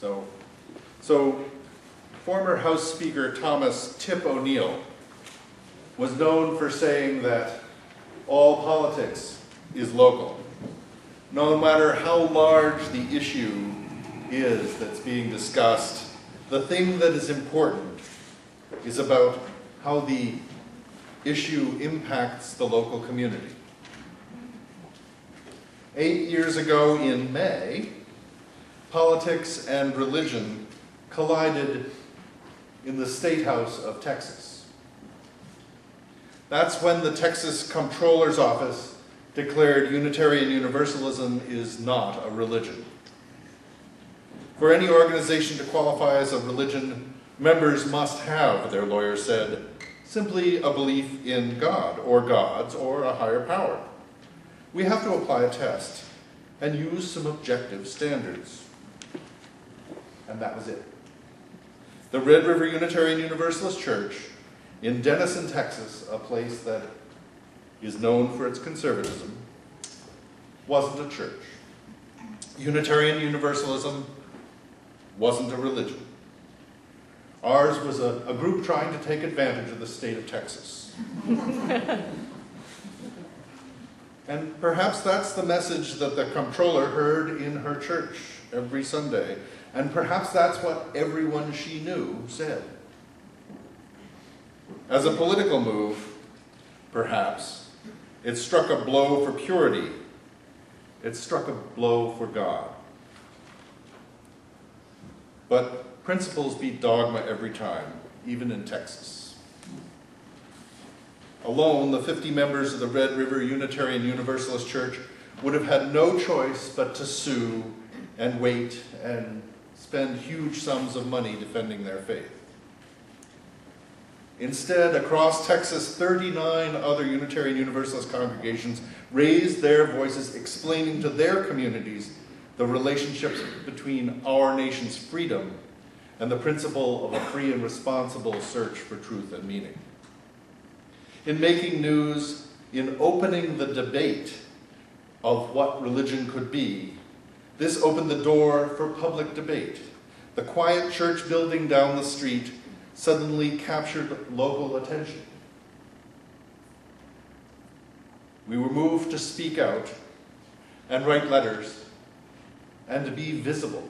So former House Speaker Thomas Tip O'Neill was known for saying that all politics is local. No matter how large the issue is that's being discussed, the thing that is important is about how the issue impacts the local community. 8 years ago in May, politics and religion collided in the State House of Texas. That's when the Texas Comptroller's Office declared Unitarian Universalism is not a religion. For any organization to qualify as a religion, members must have, their lawyer said, simply a belief in God or gods or a higher power. We have to apply a test and use some objective standards. And that was it. The Red River Unitarian Universalist Church in Denison, Texas, a place that is known for its conservatism, wasn't a church. Unitarian Universalism wasn't a religion. Ours was a group trying to take advantage of the state of Texas. And perhaps that's the message that the comptroller heard in her church every Sunday. And perhaps that's what everyone she knew said. As a political move, perhaps, it struck a blow for purity. It struck a blow for God. But principles beat dogma every time, even in Texas. Alone, the 50 members of the Red River Unitarian Universalist Church would have had no choice but to sue and wait and spend huge sums of money defending their faith. Instead, across Texas, 39 other Unitarian Universalist congregations raised their voices explaining to their communities the relationships between our nation's freedom and the principle of a free and responsible search for truth and meaning. In making news, in opening the debate of what religion could be, this opened the door for public debate. The quiet church building down the street suddenly captured local attention. We were moved to speak out and write letters and to be visible.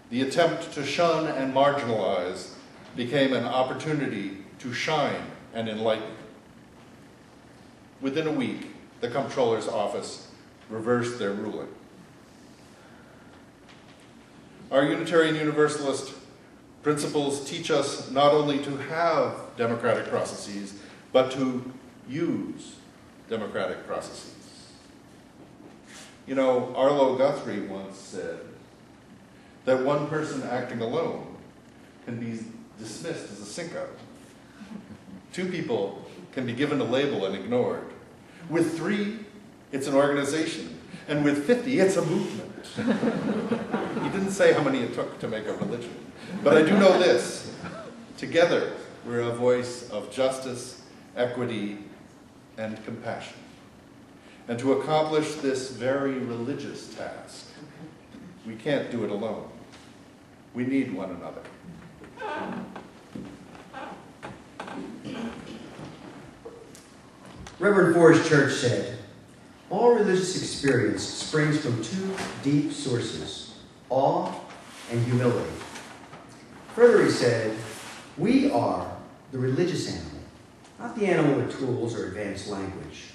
The attempt to shun and marginalize became an opportunity to shine and enlighten. Within a week, the comptroller's office reversed their ruling. Our Unitarian Universalist principles teach us not only to have democratic processes, but to use democratic processes. You know, Arlo Guthrie once said that one person acting alone can be dismissed as a cinco. 2 people can be given a label and ignored. With 3, it's an organization. And with 50, it's a movement. He didn't say how many it took to make a religion. But I do know this. Together, we're a voice of justice, equity, and compassion. And to accomplish this very religious task, we can't do it alone. We need one another. Reverend Forrest Church said, "All religious experience springs from 2 deep sources, awe and humility." Further, he said, "We are the religious animal, not the animal with tools or advanced language.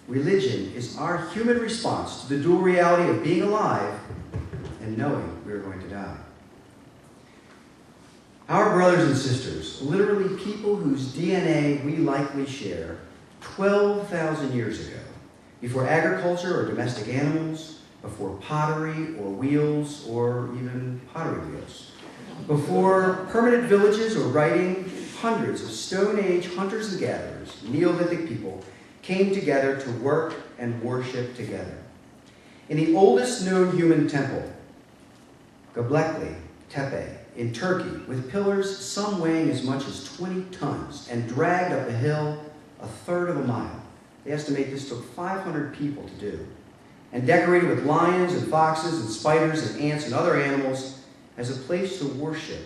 Religion is our human response to the dual reality of being alive and knowing we are going to die." Our brothers and sisters, literally people whose DNA we likely share, 12,000 years ago, before agriculture or domestic animals, before pottery or wheels or even pottery wheels, before permanent villages or writing, hundreds of Stone Age hunters and gatherers, Neolithic people, came together to work and worship together. In the oldest known human temple, Göbekli Tepe, in Turkey, with pillars some weighing as much as 20 tons and dragged up a hill 1/3 of a mile. They estimate this took 500 people to do. and decorated with lions and foxes and spiders and ants and other animals as a place to worship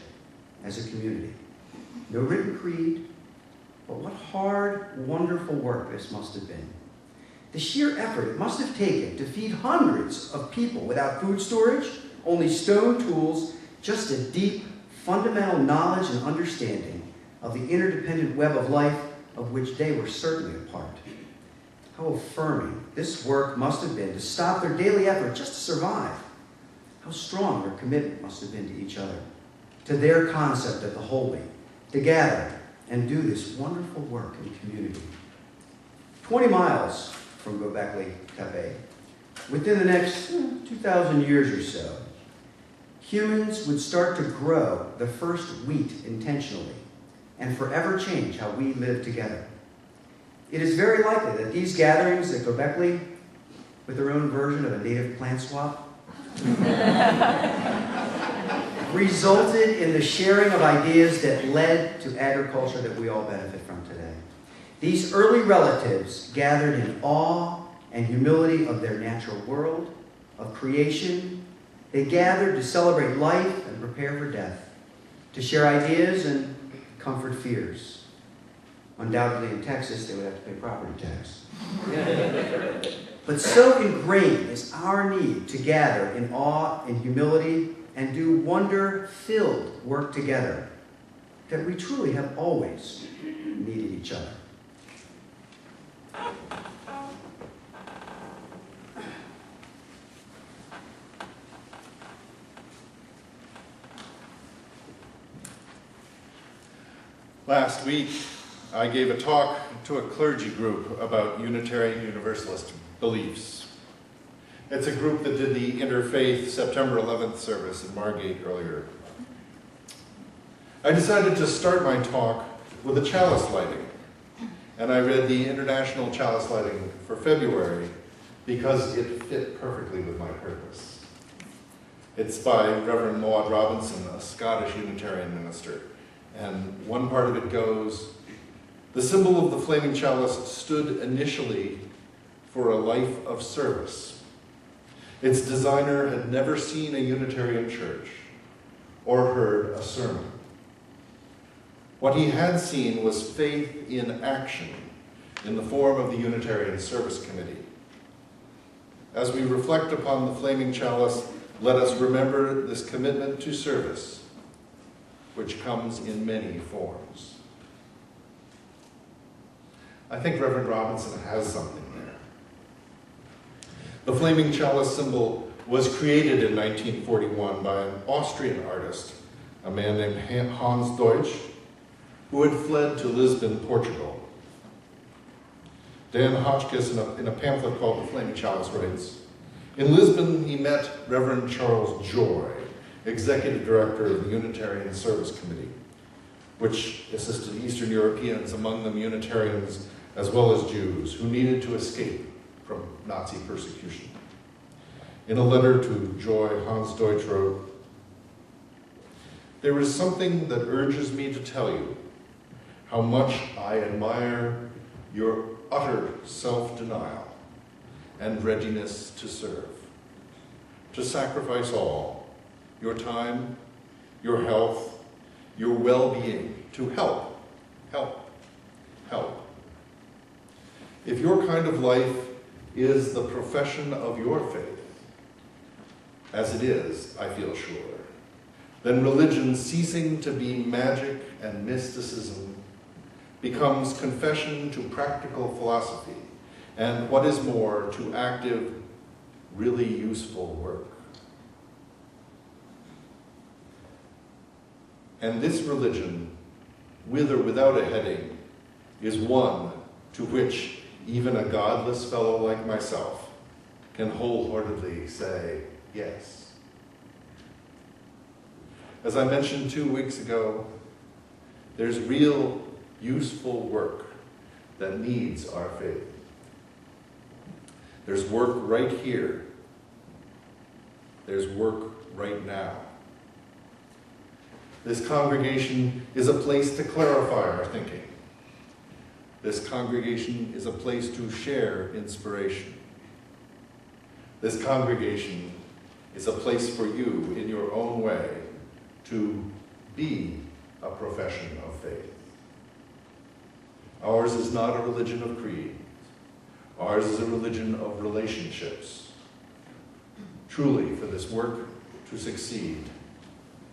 as a community. No written creed, but what hard, wonderful work this must have been. The sheer effort it must have taken to feed hundreds of people without food storage, only stone tools, just a deep, fundamental knowledge and understanding of the interdependent web of life of which they were certainly a part. How affirming this work must have been to stop their daily effort just to survive. How strong their commitment must have been to each other, to their concept of the holy, to gather and do this wonderful work in community. 20 miles from Göbekli Tepe, within the next 2,000 years or so, humans would start to grow the first wheat intentionally and forever change how we live together. It is very likely that these gatherings at Göbekli, with their own version of a native plant swap, resulted in the sharing of ideas that led to agriculture that we all benefit from today. These early relatives gathered in awe and humility of their natural world, of creation. They gathered to celebrate life and prepare for death, to share ideas and comfort fears. Undoubtedly in Texas, they would have to pay property tax. But so ingrained is our need to gather in awe and humility and do wonder-filled work together that we truly have always needed each other. Last week, I gave a talk to a clergy group about Unitarian Universalist beliefs. It's a group that did the Interfaith September 11th service in Margate earlier. I decided to start my talk with a chalice lighting, and I read the International Chalice Lighting for February because it fit perfectly with my purpose. It's by Reverend Maud Robinson, a Scottish Unitarian minister. And one part of it goes, the symbol of the flaming chalice stood initially for a life of service. Its designer had never seen a Unitarian church or heard a sermon. What he had seen was faith in action in the form of the Unitarian Service Committee. As we reflect upon the flaming chalice, let us remember this commitment to service, which comes in many forms. I think Reverend Robinson has something there. The flaming chalice symbol was created in 1941 by an Austrian artist, a man named Hans Deutsch, who had fled to Lisbon, Portugal. Dan Hotchkiss, in a pamphlet called The Flaming Chalice, writes, in Lisbon he met Reverend Charles Joy, Executive Director of the Unitarian Service Committee, which assisted Eastern Europeans, among them Unitarians as well as Jews, who needed to escape from Nazi persecution. In a letter to Joy, Hans Deutsch wrote, there is something that urges me to tell you how much I admire your utter self-denial and readiness to serve, to sacrifice all, your time, your health, your well-being, to help, help, help. If your kind of life is the profession of your faith, as it is, I feel sure, then religion ceasing to be magic and mysticism becomes confession to practical philosophy, and what is more, to active, really useful work. And this religion, with or without a heading, is one to which even a godless fellow like myself can wholeheartedly say yes. As I mentioned 2 weeks ago, there's real, useful work that needs our faith. There's work right here. There's work right now. This congregation is a place to clarify our thinking. This congregation is a place to share inspiration. This congregation is a place for you, in your own way, to be a profession of faith. Ours is not a religion of creed. Ours is a religion of relationships. Truly, for this work to succeed,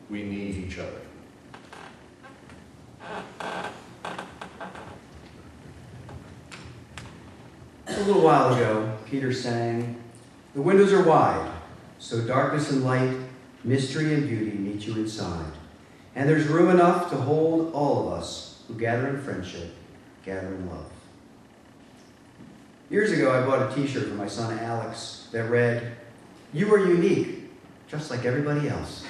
we need each other. A little while ago, Peter sang, "The windows are wide, so darkness and light, mystery and beauty meet you inside. And there's room enough to hold all of us who gather in friendship, gather in love." Years ago, I bought a t-shirt for my son Alex that read, "You are unique, just like everybody else."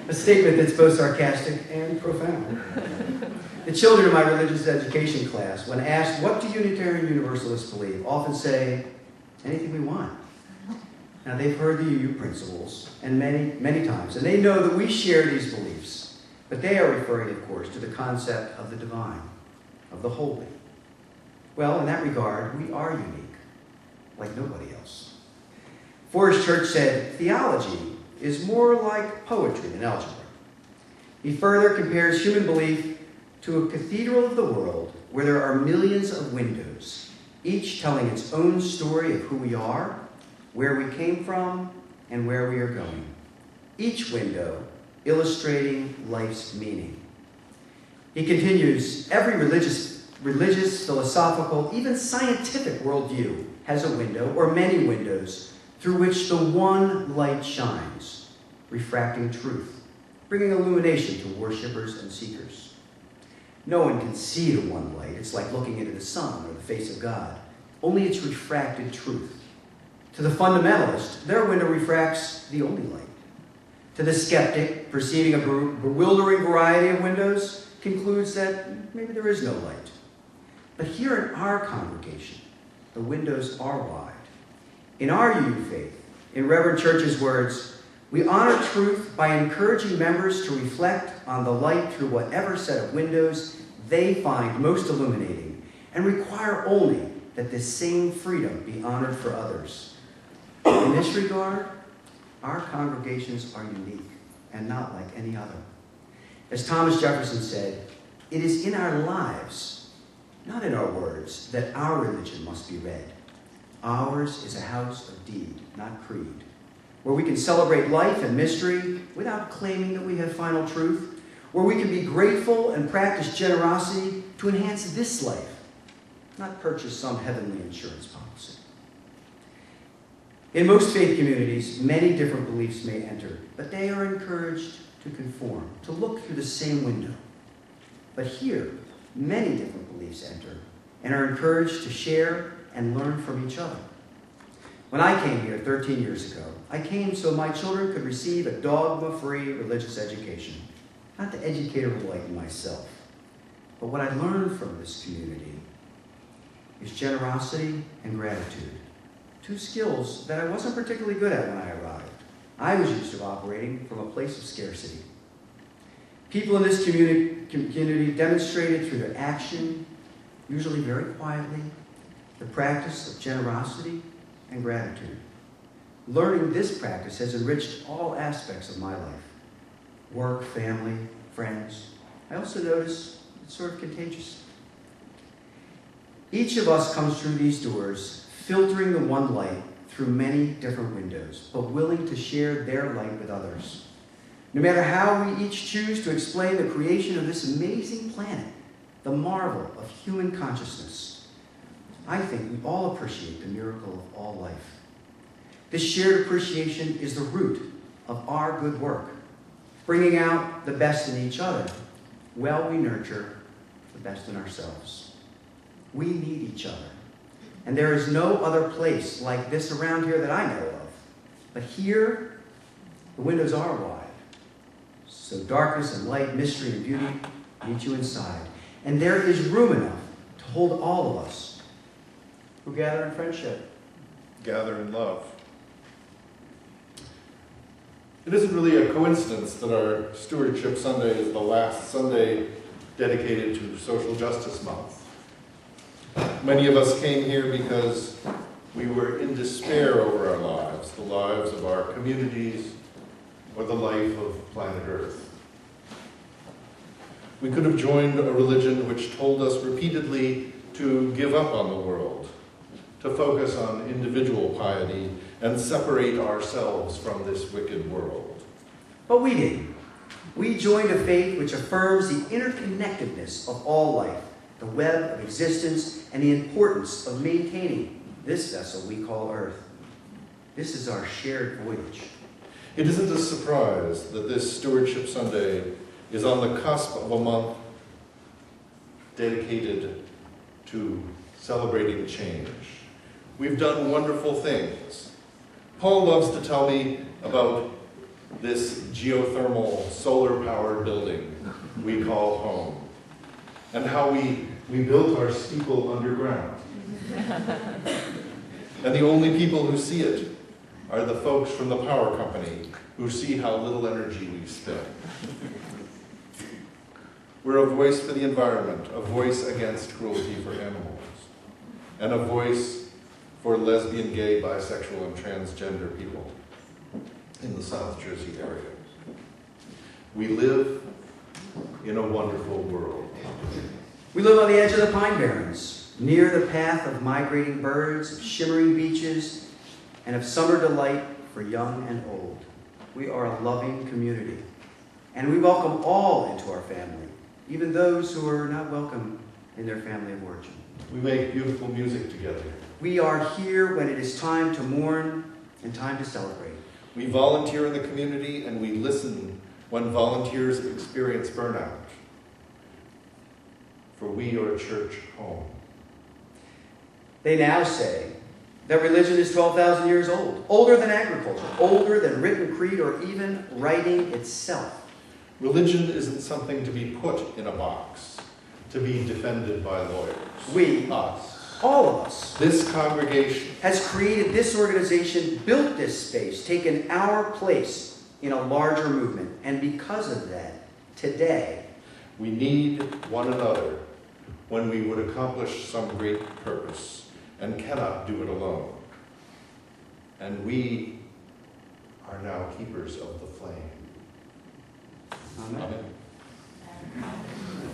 A statement that's both sarcastic and profound. The children in my religious education class, when asked, "What do Unitarian Universalists believe?" often say, "Anything we want." Now, they've heard the UU principles and many times, and they know that we share these beliefs. But they are referring, of course, to the concept of the divine, of the holy. Well, in that regard, we are unique, like nobody else. Forrest Church said, "Theology is more like poetry than algebra." He further compares human belief to a cathedral of the world where there are millions of windows, each telling its own story of who we are, where we came from, and where we are going. Each window illustrating life's meaning. He continues, every religious, philosophical, even scientific worldview has a window or many windows through which the one light shines, refracting truth, bringing illumination to worshipers and seekers. No one can see the one light. It's like looking into the sun or the face of God. Only its refracted truth. To the fundamentalist, their window refracts the only light. To the skeptic, perceiving a bewildering variety of windows, concludes that maybe there is no light. But here in our congregation, the windows are wide. In our UU faith, in Reverend Church's words, we honor truth by encouraging members to reflect on the light through whatever set of windows they find most illuminating, and require only that this same freedom be honored for others. In this regard, our congregations are unique and not like any other. As Thomas Jefferson said, it is in our lives, not in our words, that our religion must be read. Ours is a house of deed, not creed, where we can celebrate life and mystery without claiming that we have final truth, where we can be grateful and practice generosity to enhance this life, not purchase some heavenly insurance policy. In most faith communities, many different beliefs may enter, but they are encouraged to conform, to look through the same window. But here, many different beliefs enter and are encouraged to share and learn from each other. When I came here 13 years ago, I came so my children could receive a dogma-free religious education, not to educate or enlighten myself. But what I learned from this community is generosity and gratitude, two skills that I wasn't particularly good at when I arrived. I was used to operating from a place of scarcity. People in this community demonstrated through their action, usually very quietly, the practice of generosity and gratitude. Learning this practice has enriched all aspects of my life. Work, family, friends. I also notice it's sort of contagious. Each of us comes through these doors, filtering the one light through many different windows, but willing to share their light with others. No matter how we each choose to explain the creation of this amazing planet, the marvel of human consciousness, I think we all appreciate the miracle of all life. This shared appreciation is the root of our good work, bringing out the best in each other while we nurture the best in ourselves. We need each other, and there is no other place like this around here that I know of. But here, the windows are wide, so darkness and light, mystery and beauty meet you inside. And there is room enough to hold all of us who gather in friendship. Gather in love. It isn't really a coincidence that our Stewardship Sunday is the last Sunday dedicated to Social Justice Month. Many of us came here because we were in despair over our lives, the lives of our communities, or the life of planet Earth. We could have joined a religion which told us repeatedly to give up on the world, to focus on individual piety, and separate ourselves from this wicked world. But we didn't. We joined a faith which affirms the interconnectedness of all life, the web of existence, and the importance of maintaining this vessel we call Earth. This is our shared voyage. It isn't a surprise that this Stewardship Sunday is on the cusp of a month dedicated to celebrating change. We've done wonderful things. Paul loves to tell me about this geothermal, solar-powered building we call home, and how we built our steeple underground. And the only people who see it are the folks from the power company who see how little energy we spend. We're a voice for the environment, a voice against cruelty for animals, and a voice for lesbian, gay, bisexual, and transgender people in the South Jersey area. We live in a wonderful world. We live on the edge of the Pine Barrens, near the path of migrating birds, of shimmering beaches, and of summer delight for young and old. We are a loving community, and we welcome all into our family, even those who are not welcome in their family of origin. We make beautiful music together. We are here when it is time to mourn and time to celebrate. We volunteer in the community, and we listen when volunteers experience burnout. For we are a church home. They now say that religion is 12,000 years old, older than agriculture, older than written creed, or even writing itself. Religion isn't something to be put in a box, to be defended by lawyers. We, us, all of us, this congregation, has created this organization, built this space, taken our place in a larger movement. And because of that, today, we need one another when we would accomplish some great purpose and cannot do it alone. And we are now keepers of the flame. Amen. Amen.